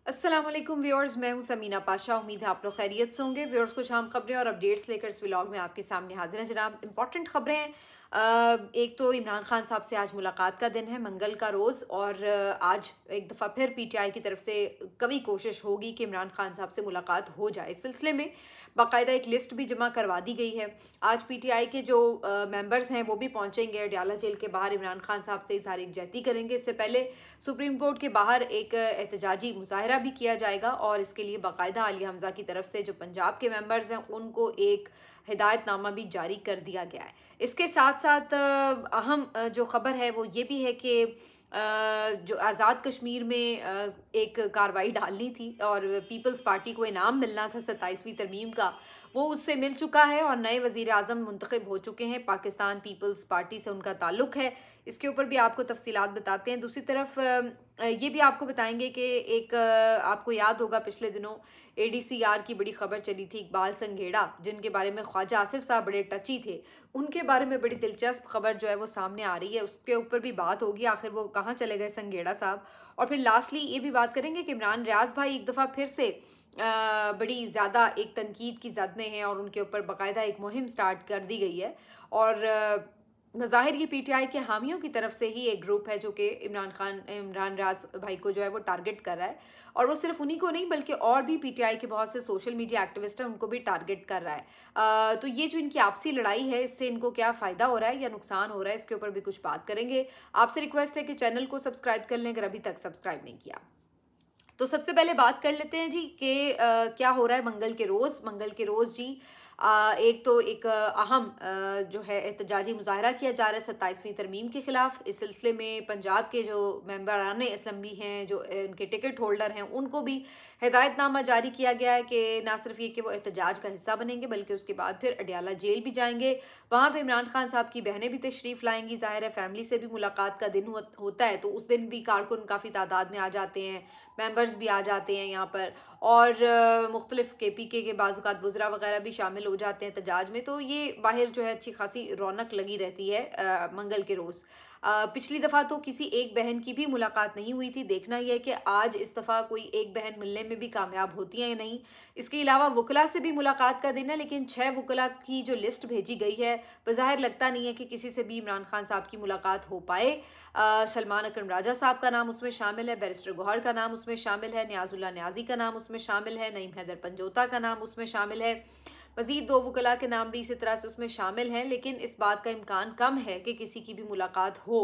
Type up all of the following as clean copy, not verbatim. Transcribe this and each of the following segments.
अस्सलाम वालेकुम व्यूअर्स, मैं हूं समीना पाशा। उम्मीद है आप लोग खैरियत से होंगे। व्यूअर्स, कुछ अहम खबरें और अपडेट्स लेकर इस व्लॉग में आपके सामने हाजिर हैं जनाब। इंपॉर्टेंट खबरें हैं। एक तो इमरान खान साहब से आज मुलाकात का दिन है, मंगल का रोज़, और आज एक दफ़ा फिर पीटीआई की तरफ से कभी कोशिश होगी कि इमरान खान साहब से मुलाकात हो जाए। इस सिलसिले में बाकायदा एक लिस्ट भी जमा करवा दी गई है। आज पीटीआई के जो मेंबर्स हैं वो भी पहुंचेंगे अडयाला जेल के बाहर, इमरान खान साहब से इज़हार यकजहती करेंगे। इससे पहले सुप्रीम कोर्ट के बाहर एक एहतजाजी मुजाहरा भी किया जाएगा और इसके लिए बाकायदा अली हमजा की तरफ से जो पंजाब के मेंबर्स हैं उनको एक हिदायतनामा भी जारी कर दिया गया है। इसके साथ साथ अहम जो खबर है वो ये भी है कि जो आज़ाद कश्मीर में एक कार्रवाई डालनी थी और पीपल्स पार्टी को इनाम मिलना था 27वीं तरमीम का, वो उससे मिल चुका है और नए वज़ीर आज़म मुंतखब हो चुके हैं। पाकिस्तान पीपल्स पार्टी से उनका ताल्लुक़ है। इसके ऊपर भी आपको तफसीलात बताते हैं। दूसरी तरफ ये भी आपको बताएंगे कि एक आपको याद होगा पिछले दिनों एडीसीआर की बड़ी खबर चली थी, इकबाल संघेड़ा, जिनके बारे में ख्वाजा आसिफ साहब बड़े टची थे, उनके बारे में बड़ी दिलचस्प खबर जो है वो सामने आ रही है। उसके ऊपर भी बात होगी, आखिर वो कहाँ चले गए संघेड़ा साहब। और फिर लास्टली ये भी बात करेंगे कि इमरान रियाज भाई एक दफ़ा फिर से बड़ी ज़्यादा एक तनकीद की जद में हैं और उनके ऊपर बाकायदा एक मुहिम स्टार्ट कर दी गई है। और मज़ाहिर ये पीटीआई के हामियों की तरफ से ही एक ग्रुप है जो कि इमरान रियाज भाई को जो है वो टारगेट कर रहा है, और वो सिर्फ उन्हीं को नहीं बल्कि और भी पीटीआई के बहुत से सोशल मीडिया एक्टिविस्ट हैं उनको भी टारगेट कर रहा है। तो ये जो इनकी आपसी लड़ाई है, इससे इनको क्या फ़ायदा हो रहा है या नुकसान हो रहा है, इसके ऊपर भी कुछ बात करेंगे। आपसे रिक्वेस्ट है कि चैनल को सब्सक्राइब कर लें अगर अभी तक सब्सक्राइब नहीं किया। तो सबसे पहले बात कर लेते हैं जी कि क्या हो रहा है मंगल के रोज़ जी। एक तो एक अहम जो है एहतजाजी मुजाहरा किया जा रहा है 27वीं तरमीम के ख़िलाफ़। इस सिलसिले में पंजाब के जो मेंबरान असम्बली हैं, जो उनके टिकट होल्डर हैं, उनको भी हिदायतनामा जारी किया गया है कि ना सिर्फ ये कि वो एहतजाज का हिस्सा बनेंगे बल्कि उसके बाद फिर अडयाला जेल भी जाएंगे। वहाँ पर इमरान खान साहब की बहनें भी तशरीफ़ लाएंगी। ज़ाहिर है फैमिली से भी मुलाकात का दिन होता है, तो उस दिन भी कारकुन काफ़ी तादाद में आ जाते हैं, मेंबर्स भी आ जाते हैं यहाँ पर, और मुख्तलिफ KPK के बाज़ात वज़रा वगैरह भी शामिल हो जाते हैं एहतजाज में। तो ये बाहर जो है अच्छी खासी रौनक लगी रहती है मंगल के रोज़। पिछली दफ़ा तो किसी एक बहन की भी मुलाकात नहीं हुई थी। देखना यह है कि आज इस दफ़ा कोई एक बहन मिलने में भी कामयाब होती है या नहीं। इसके अलावा वकला से भी मुलाकात का दिन है, लेकिन 6 वकला की जो लिस्ट भेजी गई है, बज़ाहिर लगता नहीं है कि किसी से भी इमरान खान साहब की मुलाकात हो पाए। सलमान अकरम राजा साहब का नाम उसमें शामिल है, बैरिस्टर गौहर का नाम उसमें शामिल है, नियाज़ुल्लाह नियाज़ी का नाम उसमें शामिल है, नईम हैदर पंजोता का नाम उसमें शामिल है, मज़ीद 2 वकला के नाम भी इसी तरह से उसमें शामिल हैं। लेकिन इस बात का इम्कान कम है कि किसी की भी मुलाकात हो।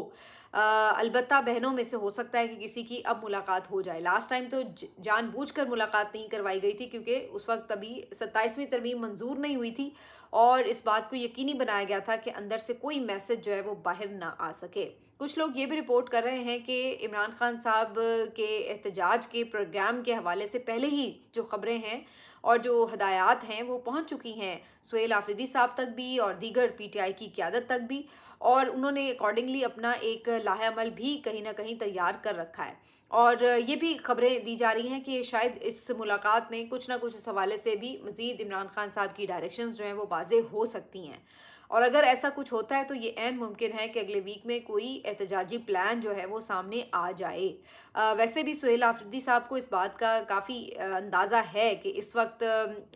अलबत्ता बहनों में से हो सकता है कि किसी की अब मुलाकात हो जाए। लास्ट टाइम तो जानबूझकर मुलाकात नहीं करवाई गई थी क्योंकि उस वक्त अभी 27वीं तरमीम मंजूर नहीं हुई थी और इस बात को यकीनी बनाया गया था कि अंदर से कोई मैसेज जो है वो बाहर ना आ सके। कुछ लोग ये भी रिपोर्ट कर रहे हैं कि इमरान खान साहब के एहतजाज के प्रोग्राम के हवाले से पहले ही जो खबरें हैं और जो हदायत हैं वो पहुंच चुकी हैं सुहेल आफरीदी साहब तक भी और दीगर पीटीआई की क़यादत तक भी, और उन्होंने अकॉर्डिंगली अपना एक लाहेअमल भी कहीं ना कहीं तैयार कर रखा है। और ये भी खबरें दी जा रही हैं कि शायद इस मुलाकात में कुछ ना कुछ इस हवाले से भी मज़ीद इमरान खान साहब की डायरेक्शंस जो हैं वो वाज़ेह हो सकती हैं। और अगर ऐसा कुछ होता है तो ये ऐन मुमकिन है कि अगले वीक में कोई एहतजाजी प्लान जो है वो सामने आ जाए। वैसे भी सुहेल आफरीदी साहब को इस बात का काफ़ी अंदाज़ा है कि इस वक्त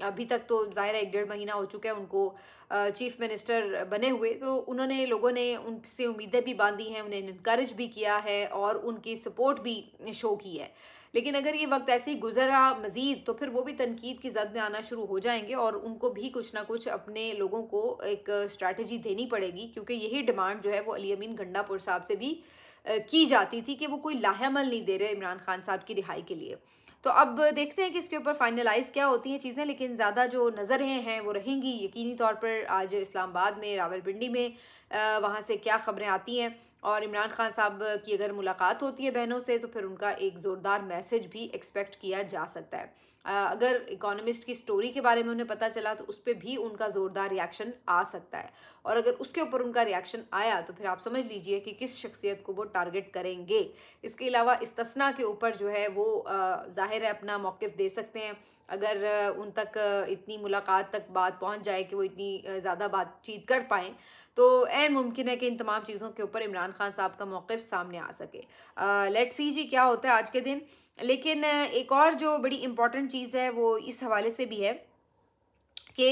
अभी तक तो ज़ाहिर है 1.5 महीना हो चुका है उनको चीफ मिनिस्टर बने हुए, तो उन्होंने लोगों ने उनसे उम्मीदें भी बांधी हैं, उन्हें इनकरेज भी किया है और उनकी सपोर्ट भी शो की है। लेकिन अगर ये वक्त ऐसे ही गुजरा मज़ीद तो फिर वो भी तनकीद की जद में आना शुरू हो जाएंगे और उनको भी कुछ ना कुछ अपने लोगों को एक स्ट्रैटेजी देनी पड़ेगी, क्योंकि यही डिमांड जो है वो अली अमीन गंडापुर साहब से भी की जाती थी कि वो कोई लाहेअमल नहीं दे रहे इमरान खान साहब की रिहाई के लिए। तो अब देखते हैं कि इसके ऊपर फाइनलाइज़ क्या होती हैं चीज़ें, लेकिन ज़्यादा जो नज़रें हैं वो रहेंगी यकीनी तौर पर आज इस्लामाबाद में, रावलपिंडी में, वहाँ से क्या ख़बरें आती हैं। और इमरान खान साहब की अगर मुलाकात होती है बहनों से तो फिर उनका एक ज़ोरदार मैसेज भी एक्सपेक्ट किया जा सकता है। अगर इकोनॉमिस्ट की स्टोरी के बारे में उन्हें पता चला तो उस पर भी उनका ज़ोरदार रिएक्शन आ सकता है, और अगर उसके ऊपर उनका रिएक्शन आया तो फिर आप समझ लीजिए कि किस शख्सियत को वो टारगेट करेंगे। इसके अलावा इस्तिस्ना के ऊपर जो है वो ज़ाहिर है अपना मौक़िफ़ दे सकते हैं। अगर उन तक इतनी मुलाकात तक बात पहुंच जाए कि वो इतनी ज़्यादा बातचीत कर पाएँ, तो ऐन मुमकिन है कि इन तमाम चीज़ों के ऊपर इमरान खान साहब का मौक़िफ़ सामने आ सके। लेट्स सी जी क्या होता है आज के दिन। लेकिन एक और जो बड़ी इम्पॉर्टेंट चीज़ है वो इस हवाले से भी है कि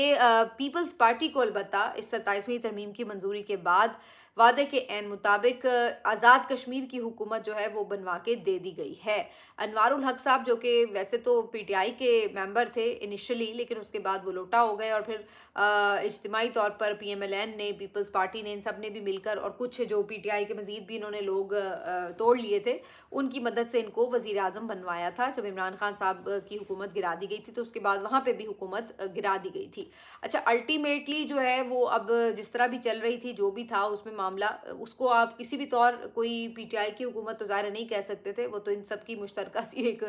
पीपल्स पार्टी को अलबत्ता इस 27वीं तरमीम की मंजूरी के बाद वादे के ऐन मुताबिक आज़ाद कश्मीर की हुकूमत जो है वो बनवा के दे दी गई है। अनवारुल हक साहब जो कि वैसे तो पीटीआई के मेंबर थे इनिशियली, लेकिन उसके बाद वो लोटा हो गए और फिर इज्तिमाई तौर पर पीएमएलएन ने, पीपल्स पार्टी ने, इन सब ने भी मिलकर और कुछ जो पीटीआई के मजीद भी इन्होंने लोग तोड़ लिए थे, उनकी मदद से इनको वज़ीर आज़म बनवाया था। जब इमरान खान साहब की हुकूमत गिरा दी गई थी तो उसके बाद वहाँ पर भी हुकूमत गिरा दी गई थी। अच्छा, अल्टीमेटली जो है वो अब जिस तरह भी चल रही थी, जो भी था उसमें मामला, उसको आप किसी भी तौर कोई पीटीआई की हुकूमत तो ज़ाहिर नहीं कह सकते थे। वो तो इन सब की मुश्तरका सी एक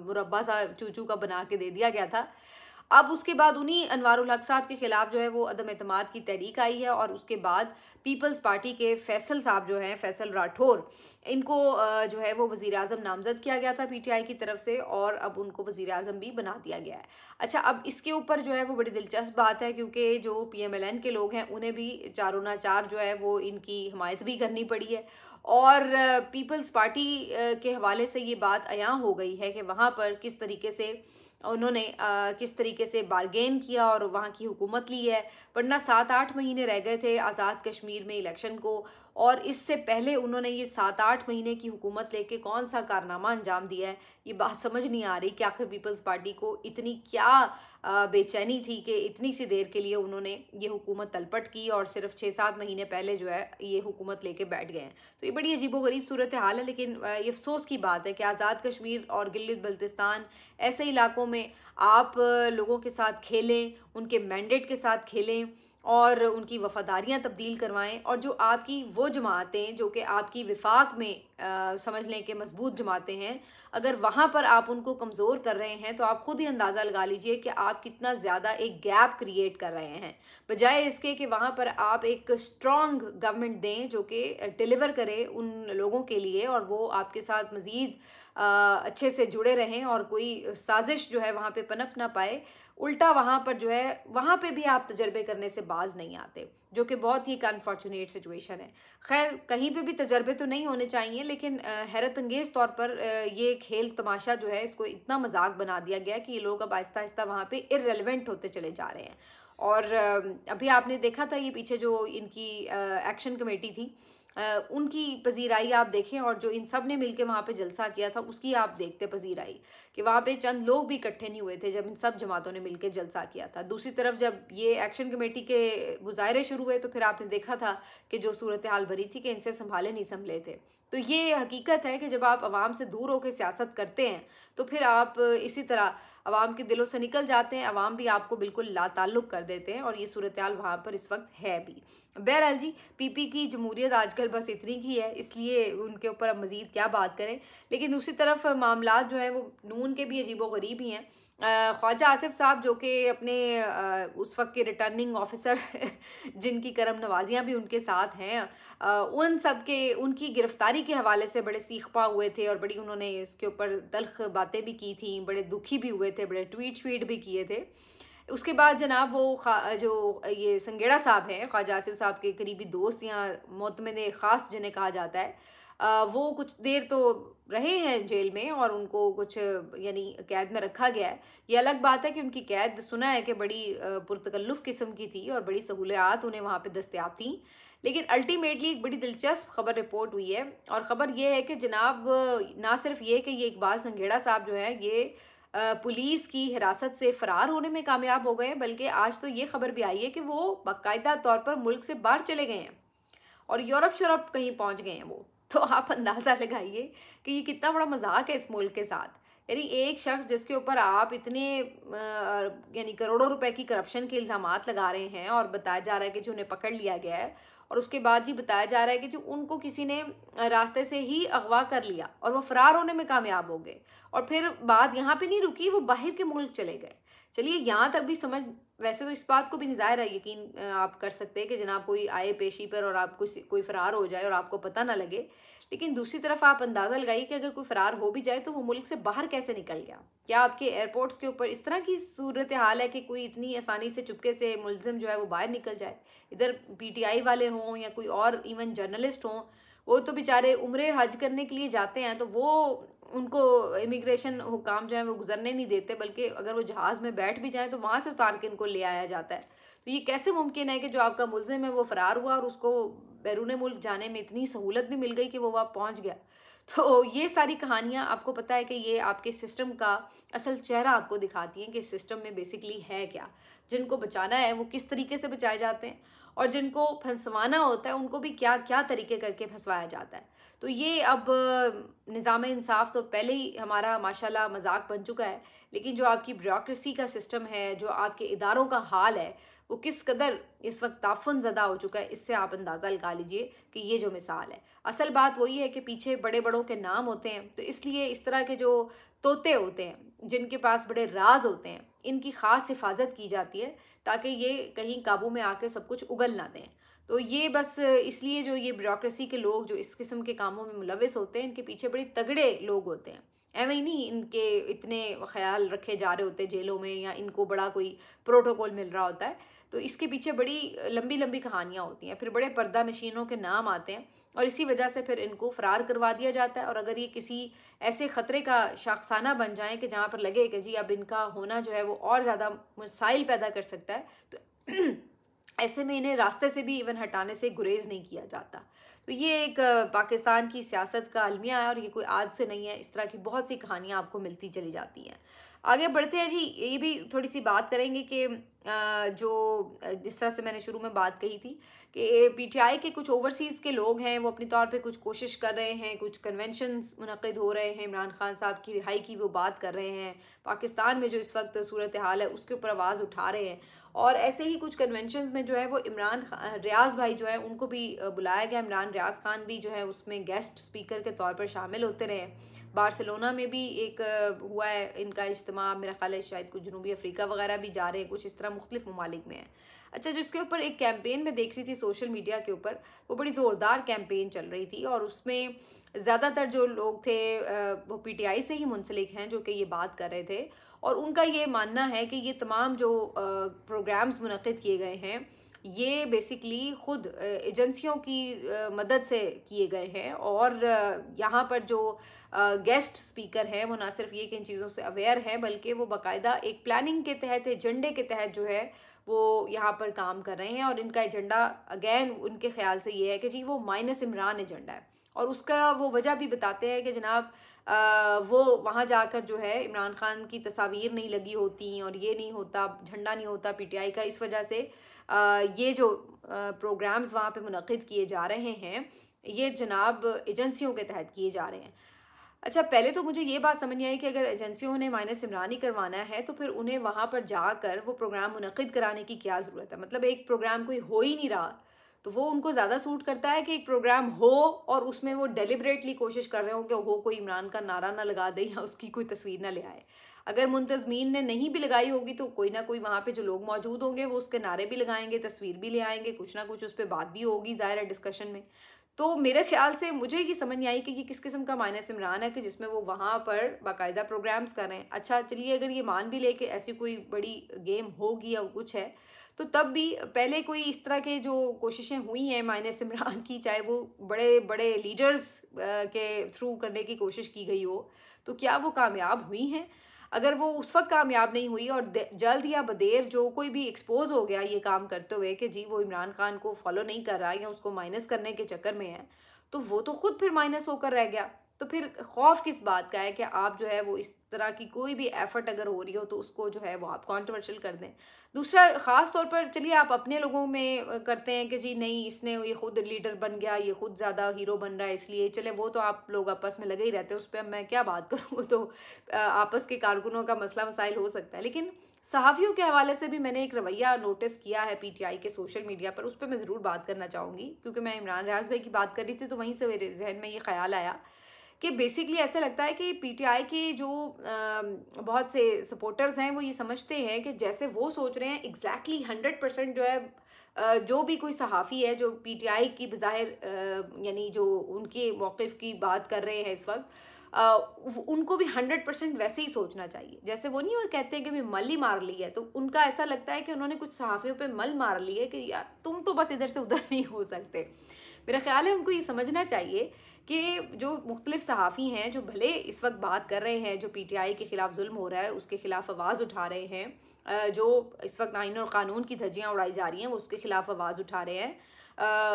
मुरब्बा सा चूचू का बना के दे दिया गया था। अब उसके बाद उन्हीं अनवारुल हक साहब के खिलाफ जो है वो अदम एतमाद की तहरीक आई है और उसके बाद पीपल्स पार्टी के फैसल साहब जो हैं, फैसल राठौर, इनको जो है वो वज़ीर आज़म नामज़द किया गया था पीटीआई की तरफ से और अब उनको वज़ीर आज़म भी बना दिया गया है। अच्छा, अब इसके ऊपर जो है वो बड़ी दिलचस्प बात है क्योंकि जो पीएमएलएन के लोग हैं उन्हें भी चारों ना चार जो है वो इनकी हिमायत भी करनी पड़ी है और पीपल्स पार्टी के हवाले से ये बात अयां हो गई है कि वहाँ पर किस तरीके से उन्होंने किस तरीके से बारगेन किया और वहाँ की हुकूमत ली है। वरना 7-8 महीने रह गए थे आज़ाद कश्मीर में इलेक्शन को और इससे पहले उन्होंने ये 7-8 महीने की हुकूमत लेके कौन सा कारनामा अंजाम दिया है, ये बात समझ नहीं आ रही कि आखिर पीपल्स पार्टी को इतनी क्या बेचैनी थी कि इतनी सी देर के लिए उन्होंने ये हुकूमत तलपट की और सिर्फ 6-7 महीने पहले जो है ये हुकूमत लेके बैठ गए हैं। तो ये बड़ी अजीबोगरीब सूरत हाल है। लेकिन ये अफसोस की बात है कि आज़ाद कश्मीर और गिलगित बल्तिस्तान ऐसे इलाकों में आप लोगों के साथ खेलें, उनके मैंडेट के साथ खेलें और उनकी वफ़ादारियाँ तब्दील करवाएं और जो आपकी वो जमातें जो कि आपकी विफाक में समझ लें कि मजबूत जमातें हैं, अगर वहाँ पर आप उनको कमज़ोर कर रहे हैं तो आप ख़ुद ही अंदाज़ा लगा लीजिए कि आप कितना ज़्यादा एक गैप क्रिएट कर रहे हैं, बजाय इसके कि वहाँ पर आप एक स्ट्रॉन्ग गवर्नमेंट दें जो कि डिलीवर करे उन लोगों के लिए और वो आपके साथ मज़ीद अच्छे से जुड़े रहें और कोई साजिश जो है वहाँ पे पनप ना पाए। उल्टा वहाँ पर जो है वहाँ पे भी आप तजर्बे करने से बाज नहीं आते, जो कि बहुत ही एक अनफॉर्चुनेट सिचुएशन है। खैर, कहीं पे भी तजर्बे तो नहीं होने चाहिए, लेकिन हैरत अंगेज़ तौर पर ये खेल तमाशा जो है इसको इतना मजाक बना दिया गया कि ये लोग अब आहिस्ता आहिस्ता वहाँ पे इररेलेवेंट होते चले जा रहे हैं। और अभी आपने देखा था ये पीछे जो इनकी एक्शन कमेटी थी, उनकी पजीराई आप देखें और जो इन सब ने मिलकर वहाँ पे जलसा किया था उसकी आप देखते पजीराई कि वहाँ पे चंद लोग भी इकट्ठे नहीं हुए थे जब इन सब जमातों ने मिलकर जलसा किया था। दूसरी तरफ जब ये एक्शन कमेटी के मुजाहरे शुरू हुए तो फिर आपने देखा था कि जो सूरत हाल भरी थी कि इनसे संभाले नहीं संभले थे। तो ये हकीकत है कि जब आप आवाम से दूर होकर सियासत करते हैं तो फिर आप इसी तरह अवाम के दिलों से निकल जाते हैं, अवाम भी आपको बिल्कुल लाताल्लुक कर देते हैं और ये सूरत हाल वहाँ पर इस वक्त है भी। बहरहाल जी, पीपी की जमहूरियत आजकल बस इतनी की है, इसलिए उनके ऊपर अब मज़ीद क्या बात करें। लेकिन दूसरी तरफ मामलात जो हैं वो नून के भी अजीबो गरीब ही हैं। ख्वाजा आसिफ साहब जो कि अपने उस वक्त के रिटर्निंग ऑफिसर जिनकी करम नवाजियाँ भी उनके साथ हैं, उन सब के उनकी गिरफ्तारी के हवाले से बड़े सीखपा हुए थे और बड़ी उन्होंने इसके ऊपर तल्ख बातें भी की थी, बड़े दुखी भी हुए थे, बड़े ट्वीट श्वीट भी किए थे। उसके बाद जनाब वो जो ये संगेड़ा साहब हैं, ख्वाजा आसिफ साहब के करीबी दोस्त या मोतमिन ख़ास जिन्हें कहा जाता है, वो कुछ देर तो रहे हैं जेल में और उनको कुछ यानी कैद में रखा गया है। ये अलग बात है कि उनकी कैद सुना है कि बड़ी पुरतकल्लुफ़ किस्म की थी और बड़ी सहूलियात उन्हें वहाँ पे दस्तयाब थी। लेकिन अल्टीमेटली एक बड़ी दिलचस्प खबर रिपोर्ट हुई है और ख़बर ये है कि जनाब ना सिर्फ ये कि ये इकबाल संगेड़ा साहब जो है ये पुलिस की हिरासत से फ़रार होने में कामयाब हो गए हैं, बल्कि आज तो ये खबर भी आई है कि वो बाकायदा तौर पर मुल्क से बाहर चले गए हैं और यूरोप शोरप कहीं पहुंच गए हैं वो। तो आप अंदाज़ा लगाइए कि ये कितना बड़ा मजाक है इस मुल्क के साथ। यानी एक शख्स जिसके ऊपर आप इतने यानी करोड़ों रुपए की करप्शन के इल्ज़ामात लगा रहे हैं और बताया जा रहा है कि जो उन्हें पकड़ लिया गया है और उसके बाद जी बताया जा रहा है कि जो उनको किसी ने रास्ते से ही अगवा कर लिया और वो फ़रार होने में कामयाब हो गए और फिर बात यहाँ पे नहीं रुकी, वो बाहर के मुल्क चले गए। चलिए यहाँ तक भी समझ, वैसे तो इस बात को भी नहीं ज़ाहिर है यकीन आप कर सकते हैं कि जनाब कोई आए पेशी पर और आप कोई फ़रार हो जाए और आपको पता ना लगे, लेकिन दूसरी तरफ आप अंदाज़ा लगाइए कि अगर कोई फ़रार हो भी जाए तो वो मुल्क से बाहर कैसे निकल गया। क्या आपके एयरपोर्ट्स के ऊपर इस तरह की सूरत हाल है कि कोई इतनी आसानी से चुपके से मुलजिम जो है वो बाहर निकल जाए। इधर पीटीआई वाले हों या कोई और इवन जर्नलिस्ट हों, वो तो बेचारे उम्रे हज करने के लिए जाते हैं, तो वो उनको इमिग्रेशन हुकाम जो है वो गुजरने नहीं देते, बल्कि अगर वो जहाज़ में बैठ भी जाएँ तो वहाँ से उतार के इनको ले आया जाता है। तो ये कैसे मुमकिन है कि जो आपका मुलजिम है वो फ़रार हुआ और उसको बैरून मुल्क जाने में इतनी सहूलत भी मिल गई कि वो वहाँ पहुँच गया। तो ये सारी कहानियाँ आपको पता है कि ये आपके सिस्टम का असल चेहरा आपको दिखाती हैं कि इस सिस्टम में बेसिकली है क्या। जिनको बचाना है वो किस तरीके से बचाए जाते हैं, और जिनको फंसवाना होता है उनको भी क्या क्या तरीके करके फंसवाया जाता है। तो ये अब निज़ाम इंसाफ तो पहले ही हमारा माशाल्लाह मजाक बन चुका है, लेकिन जो आपकी ब्यूरोक्रेसी का सिस्टम है, जो आपके इदारों का हाल है, वो किस कदर इस वक्त ताफुन ज़दा हो चुका है, इससे आप अंदाज़ा लगा लीजिए कि ये जो मिसाल है। असल बात वही है कि पीछे बड़े बड़ों के नाम होते हैं, तो इसलिए इस तरह के जो तोते होते हैं जिनके पास बड़े राज होते हैं, इनकी ख़ास हिफाजत की जाती है ताकि ये कहीं काबू में आके सब कुछ उगल ना दें। तो ये बस इसलिए जो ये ब्यूरोक्रेसी के लोग जो इस किस्म के कामों में मुलविस होते हैं, इनके पीछे बड़े तगड़े लोग होते हैं। एवं ही नहीं इनके इतने ख्याल रखे जा रहे होते जेलों में, या इनको बड़ा कोई प्रोटोकॉल मिल रहा होता है। तो इसके पीछे बड़ी लंबी लंबी कहानियाँ होती हैं, फिर बड़े पर्दा नशीनों के नाम आते हैं और इसी वजह से फिर इनको फ़रार करवा दिया जाता है। और अगर ये किसी ऐसे ख़तरे का शाखसाना बन जाए कि जहाँ पर लगे कि जी अब इनका होना जो है वो और ज़्यादा मसाइल पैदा कर सकता है, तो ऐसे में इन्हें रास्ते से भी इवन हटाने से गुरेज नहीं किया जाता। तो ये एक पाकिस्तान की सियासत का अलमिया है और ये कोई आज से नहीं है। इस तरह की बहुत सी कहानियाँ आपको मिलती चली जाती हैं। आगे बढ़ते हैं जी, ये भी थोड़ी सी बात करेंगे कि जो जिस तरह से मैंने शुरू में बात कही थी कि पीटीआई के कुछ ओवरसीज़ के लोग हैं, वो अपनी तौर पे कुछ कोशिश कर रहे हैं, कुछ कन्वेंशंस मुनक़िद हो रहे हैं, इमरान खान साहब की रिहाई की वो बात कर रहे हैं, पाकिस्तान में जो इस वक्त सूरत हाल है उसके ऊपर आवाज़ उठा रहे हैं। और ऐसे ही कुछ कन्वेंशंस में जो है वो रियाज़ भाई जो है उनको भी बुलाया गया। इमरान रियाज़ खान भी जो है उसमें गेस्ट स्पीकर के तौर पर शामिल होते रहे। बार्सिलोना में भी एक हुआ है इनका इज्तिमा, मेरा ख्याल है शायद कुछ जनूबी अफ्रीका वगैरह भी जा रहे हैं, कुछ इस तरह मुख्तलिफ ममालिक में है। अच्छा, जिसके ऊपर एक कैंपेन में देख रही थी सोशल मीडिया के ऊपर, वो बड़ी ज़ोरदार कैंपेन चल रही थी और उसमें ज़्यादातर जो लोग थे वो पीटीआई से ही मुंसलिक हैं जो कि ये बात कर रहे थे। और उनका ये मानना है कि ये तमाम जो प्रोग्राम्स मुनक़िद किए गए हैं ये बेसिकली ख़ुद एजेंसियों की मदद से किए गए हैं। और यहाँ पर जो गेस्ट स्पीकर हैं वो ना सिर्फ ये कि इन चीज़ों से अवेयर हैं, बल्कि वो बाकायदा एक प्लानिंग के तहत, एजेंडे के तहत जो है वो यहाँ पर काम कर रहे हैं। और इनका एजेंडा अगेन उनके ख्याल से ये है कि जी वो माइनस इमरान एजेंडा है। और उसका वो वजह भी बताते हैं कि जनाब वो वहाँ जाकर जो है इमरान खान की तस्वीर नहीं लगी होती और ये नहीं होता, झंडा नहीं होता पीटीआई का, इस वजह से ये जो प्रोग्राम्स वहाँ पे मुनक़िद किए जा रहे हैं ये जनाब एजेंसियों के तहत किए जा रहे हैं। अच्छा, पहले तो मुझे ये बात समझ नहीं आई कि अगर एजेंसियों ने माइनस इमरान ही करवाना है तो फिर उन्हें वहाँ पर जाकर वो प्रोग्राम मुनक़िद कराने की क्या ज़रूरत है। मतलब एक प्रोग्राम कोई हो ही नहीं रहा तो वो उनको ज़्यादा सूट करता है कि एक प्रोग्राम हो और उसमें वो डेलिबरेटली कोशिश कर रहे हो कि हो कोई इमरान का नारा ना लगा दे या उसकी कोई तस्वीर ना ले आए। अगर मुंतज़मीन ने नहीं भी लगाई होगी तो कोई ना कोई वहाँ पे जो लोग मौजूद होंगे वो उसके नारे भी लगाएंगे, तस्वीर भी ले आएंगे, कुछ ना कुछ उस पर बात भी होगी ज़ाहिर है डिस्कशन में। तो मेरे ख्याल से मुझे ये समझ नहीं आई कि ये किस किस्म का माइनस इमरान है कि जिसमें वो वहाँ पर बाकायदा प्रोग्राम्स कर रहे हैं। अच्छा चलिए, अगर ये मान भी ले कि ऐसी कोई बड़ी गेम होगी या कुछ है, तो तब भी पहले कोई इस तरह के जो कोशिशें हुई हैं माइनस इमरान की, चाहे वो बड़े बड़े लीडर्स के थ्रू करने की कोशिश की गई हो, तो क्या वो कामयाब हुई हैं? अगर वो उस वक्त कामयाब नहीं हुई और जल्द या बदेर जो कोई भी एक्सपोज हो गया ये काम करते हुए कि जी वो इमरान खान को फॉलो नहीं कर रहा या उसको माइनस करने के चक्कर में है, तो वो तो खुद फिर माइनस होकर रह गया। तो फिर खौफ किस बात का है कि आप जो है वो इस तरह की कोई भी एफर्ट अगर हो रही हो तो उसको जो है वो आप कंट्रोवर्शियल कर दें। दूसरा, ख़ास तौर पर चलिए आप अपने लोगों में करते हैं कि जी नहीं इसने ये खुद लीडर बन गया, ये खुद ज़्यादा हीरो बन रहा है, इसलिए चले वो तो आप लोग आपस में लगे ही रहते हैं, उस पर अब मैं क्या बात करूँ। तो आपस के कारकुनों का मसला मसाइल हो सकता है, लेकिन सहाफ़ियों के हवाले से भी मैंने एक रवैया नोटिस किया है पीटीआई के सोशल मीडिया पर, उस पर मैं ज़रूर बात करना चाहूँगी क्योंकि मैं इमरान रियाज़ भाई की बात कर रही थी तो वहीं से मेरे जहन में ये ख्याल आया कि बेसिकली ऐसा लगता है कि पीटीआई के जो बहुत से सपोर्टर्स हैं वो ये समझते हैं कि जैसे वो सोच रहे हैं एग्जैक्टली 100% जो है जो भी कोई सहाफ़ी है जो पीटीआई की बज़ाहिर यानी जो उनके मौक़िफ़ की बात कर रहे हैं इस वक्त, उनको भी 100% वैसे ही सोचना चाहिए। जैसे वो नहीं, वो कहते हैं कि भी मल ही मार ली है, तो उनका ऐसा लगता है कि उन्होंने कुछ सहाफ़ियों पे मल मार ली है कि यार तुम तो बस इधर से उधर नहीं हो सकते। मेरा ख्याल है उनको ये समझना चाहिए कि जो मुख्तलिफ सहाफ़ी हैं जो भले इस वक्त बात कर रहे हैं, जो पीटीआई के ख़िलाफ़ जुल्म हो रहा है उसके ख़िलाफ़ आवाज़ उठा रहे हैं, जो इस वक्त आइन और क़ानून की धज्जियाँ उड़ाई जा रही हैं वो उसके ख़िलाफ़ आवाज़ उठा रहे हैं,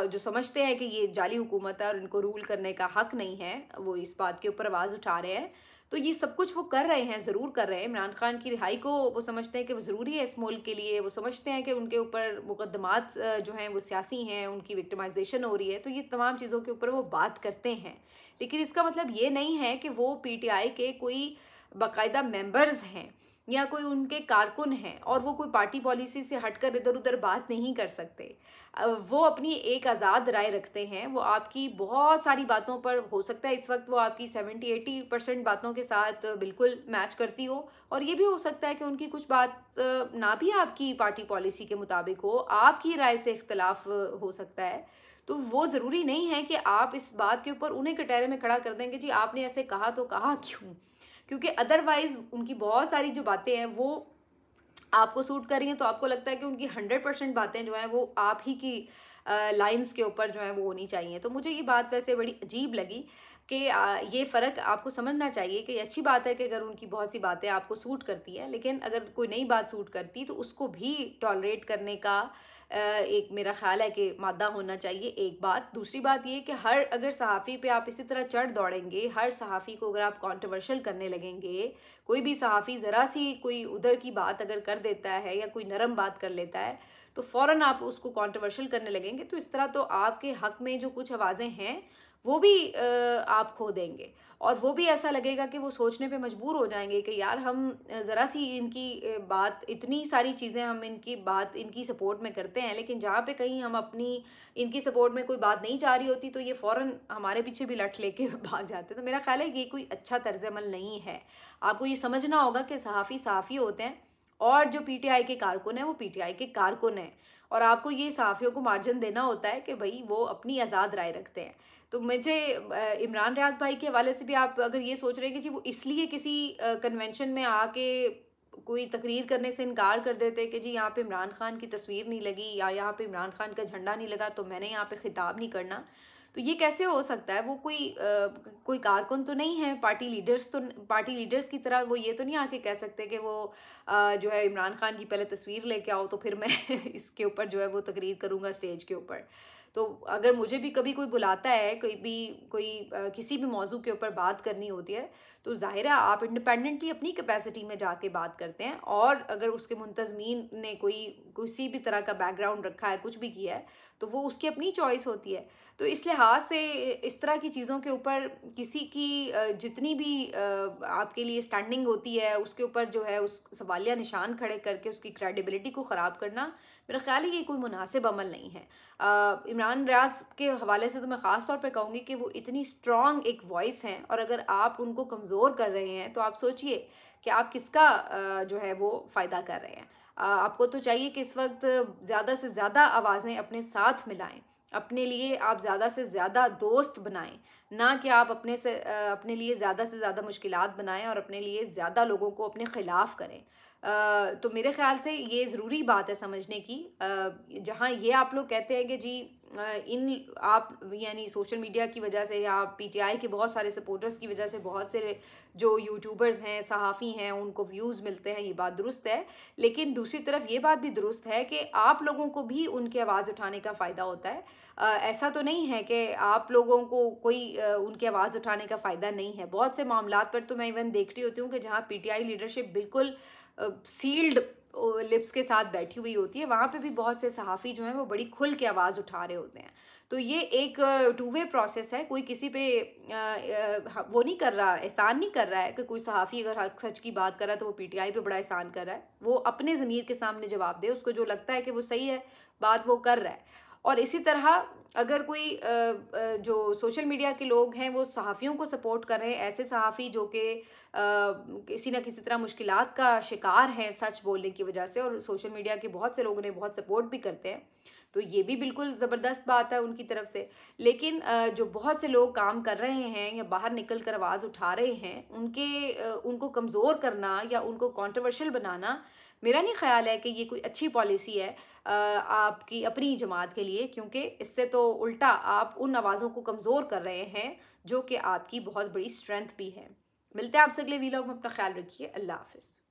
जो समझते हैं कि ये जाली हुकूमत है और इनको रूल करने का हक़ नहीं है, वो इस बात के ऊपर आवाज़ उठा रहे हैं। तो ये सब कुछ वो कर रहे हैं, ज़रूर कर रहे हैं। इमरान खान की रिहाई को वो समझते हैं कि वो ज़रूरी है इस मुल्क के लिए, वो समझते हैं कि उनके ऊपर मुकदमात जो हैं वो सियासी हैं, उनकी विक्टिमाइजेशन हो रही है, तो ये तमाम चीज़ों के ऊपर वो बात करते हैं। लेकिन इसका मतलब ये नहीं है कि वो पीटीआई के कोई बाकायदा मेंबर्स हैं या कोई उनके कारकुन हैं और वो कोई पार्टी पॉलिसी से हटकर इधर उधर बात नहीं कर सकते। वो अपनी एक आज़ाद राय रखते हैं, वो आपकी बहुत सारी बातों पर, हो सकता है इस वक्त वो आपकी 70-80% बातों के साथ बिल्कुल मैच करती हो, और ये भी हो सकता है कि उनकी कुछ बात ना भी आपकी पार्टी पॉलिसी के मुताबिक हो, आपकी राय से इख्तलाफ हो सकता है। तो वो ज़रूरी नहीं है कि आप इस बात के ऊपर उन्हें कटहरे में खड़ा कर देंगे जी आपने ऐसे कहा तो कहा क्यों, क्योंकि अदरवाइज उनकी बहुत सारी जो बातें हैं वो आपको सूट कर रही हैं, तो आपको लगता है कि उनकी 100% बातें जो हैं वो आप ही की लाइंस के ऊपर जो है वो होनी चाहिए। तो मुझे ये बात वैसे बड़ी अजीब लगी कि ये फ़र्क आपको समझना चाहिए कि अच्छी बात है कि अगर उनकी बहुत सी बातें आपको सूट करती हैं, लेकिन अगर कोई नई बात सूट करती तो उसको भी टॉलरेट करने का एक मेरा ख्याल है कि मादा होना चाहिए। एक बात, दूसरी बात ये कि हर अगर सहाफ़ी पे आप इसी तरह चढ़ दौड़ेंगे, हर सहाफ़ी को अगर आप कंट्रोवर्शियल करने लगेंगे, कोई भी सहाफ़ी ज़रा सी कोई उधर की बात अगर कर देता है या कोई नरम बात कर लेता है तो फ़ौरन आप उसको कंट्रोवर्शियल करने लगेंगे, तो इस तरह तो आपके हक़ में जो कुछ आवाज़ें हैं वो भी आप खो देंगे, और वो भी ऐसा लगेगा कि वो सोचने पे मजबूर हो जाएंगे कि यार हम ज़रा सी इनकी बात, इतनी सारी चीज़ें हम इनकी बात इनकी सपोर्ट में करते हैं, लेकिन जहाँ पे कहीं हम अपनी इनकी सपोर्ट में कोई बात नहीं जा रही होती तो ये फ़ौरन हमारे पीछे भी लठ लेके भाग जाते। तो मेरा ख्याल है ये कोई अच्छा तर्ज अमल नहीं है। आपको ये समझना होगा कि सहाफ़ी सहाफ़ी होते हैं और जो पीटीआई के कारकुन हैं वो पीटीआई के कारकुन हैं, और आपको ये सहाफ़ियों को मार्जिन देना होता है कि भाई वो अपनी आज़ाद राय रखते हैं। तो मुझे इमरान रियाज भाई के हवाले से भी आप अगर ये सोच रहे हैं कि जी वो इसलिए किसी कन्वेंशन में आके कोई तकरीर करने से इनकार कर देते कि जी यहाँ पे इमरान खान की तस्वीर नहीं लगी या यहाँ पे इमरान खान का झंडा नहीं लगा तो मैंने यहाँ पे खिताब नहीं करना, तो ये कैसे हो सकता है? वो कोई कारकुन तो नहीं है, पार्टी लीडर्स की तरह वो ये तो नहीं आके कह सकते कि वो जो है इमरान खान की पहले तस्वीर लेके आओ तो फिर मैं इसके ऊपर जो है वो तकरीर करूँगा स्टेज के ऊपर। तो अगर मुझे भी कभी कोई बुलाता है, किसी भी मौजू के ऊपर बात करनी होती है, तो ज़ाहिर है आप इंडिपेंडेंटली अपनी कैपेसिटी में जाके बात करते हैं, और अगर उसके मुंतज़मीन ने किसी भी तरह का बैकग्राउंड रखा है, कुछ भी किया है, तो वो उसकी अपनी चॉइस होती है। तो इस लिहाज से इस तरह की चीज़ों के ऊपर किसी की जितनी भी आपके लिए स्टैंडिंग होती है उसके ऊपर जो है उस सवालिया निशान खड़े करके उसकी क्रेडिबिलिटी को ख़राब करना, मेरा ख्याल है ये कोई मुनासिब अमल नहीं है। इमरान रियाज के हवाले से तो मैं ख़ास तौर पे कहूँगी कि वो इतनी स्ट्रॉन्ग एक वॉइस हैं, और अगर आप उनको कमज़ोर कर रहे हैं तो आप सोचिए कि आप किसका जो है वो फ़ायदा कर रहे हैं। आपको तो चाहिए कि इस वक्त ज़्यादा से ज़्यादा आवाज़ें अपने साथ मिलाएं, अपने लिए आप ज़्यादा से ज़्यादा दोस्त बनाएं, ना कि आप अपने लिए ज़्यादा से ज़्यादा मुश्किलात बनाएं और अपने लिए ज़्यादा लोगों को अपने ख़िलाफ़ करें। तो मेरे ख़्याल से ये ज़रूरी बात है समझने की। जहाँ ये आप लोग कहते हैं कि जी आप यानी सोशल मीडिया की वजह से या पीटीआई के बहुत सारे सपोर्टर्स की वजह से बहुत से जो यूट्यूबर्स हैं, सहाफ़ी हैं, उनको व्यूज़ मिलते हैं, ये बात दुरुस्त है। लेकिन दूसरी तरफ ये बात भी दुरुस्त है कि आप लोगों को भी उनकी आवाज़ उठाने का फ़ायदा होता है। ऐसा तो नहीं है कि आप लोगों को कोई उनकी आवाज़ उठाने का फ़ायदा नहीं है। बहुत से मामलात पर तो मैं इवन देख रही होती हूँ कि जहाँ पीटीआई लीडरशिप बिल्कुल सील्ड लिप्स के साथ बैठी हुई होती है, वहाँ पे भी बहुत से सहाफ़ी जो हैं वो बड़ी खुल के आवाज़ उठा रहे होते हैं। तो ये एक टू वे प्रोसेस है, कोई किसी पे वो नहीं कर रहा, एहसान नहीं कर रहा है कि कोई सहाफ़ी अगर हक सच की बात कर रहा है तो वो पीटीआई पे बड़ा एहसान कर रहा है। वो अपने ज़मीर के सामने जवाब दे, उसको जो लगता है कि वो सही है बात वो कर रहा है। और इसी तरह अगर कोई जो सोशल मीडिया के लोग हैं वो सहाफ़ियों को सपोर्ट कर रहे हैं, ऐसे सहाफ़ी जो कि किसी न किसी तरह मुश्किलात का शिकार हैं सच बोलने की वजह से, और सोशल मीडिया के बहुत से लोग उन्हें बहुत सपोर्ट भी करते हैं, तो ये भी बिल्कुल ज़बरदस्त बात है उनकी तरफ से। लेकिन जो बहुत से लोग काम कर रहे हैं या बाहर निकल कर आवाज़ उठा रहे हैं, उनको कमज़ोर करना या उनको कंट्रोवर्शियल बनाना, मेरा नहीं ख्याल है कि ये कोई अच्छी पॉलिसी है आपकी अपनी जमात के लिए, क्योंकि इससे तो उल्टा आप उन आवाज़ों को कमज़ोर कर रहे हैं जो कि आपकी बहुत बड़ी स्ट्रेंथ भी है। मिलते हैं आपसे अगले वीलॉग में, अपना ख्याल रखिए, अल्लाह हाफ़िज़।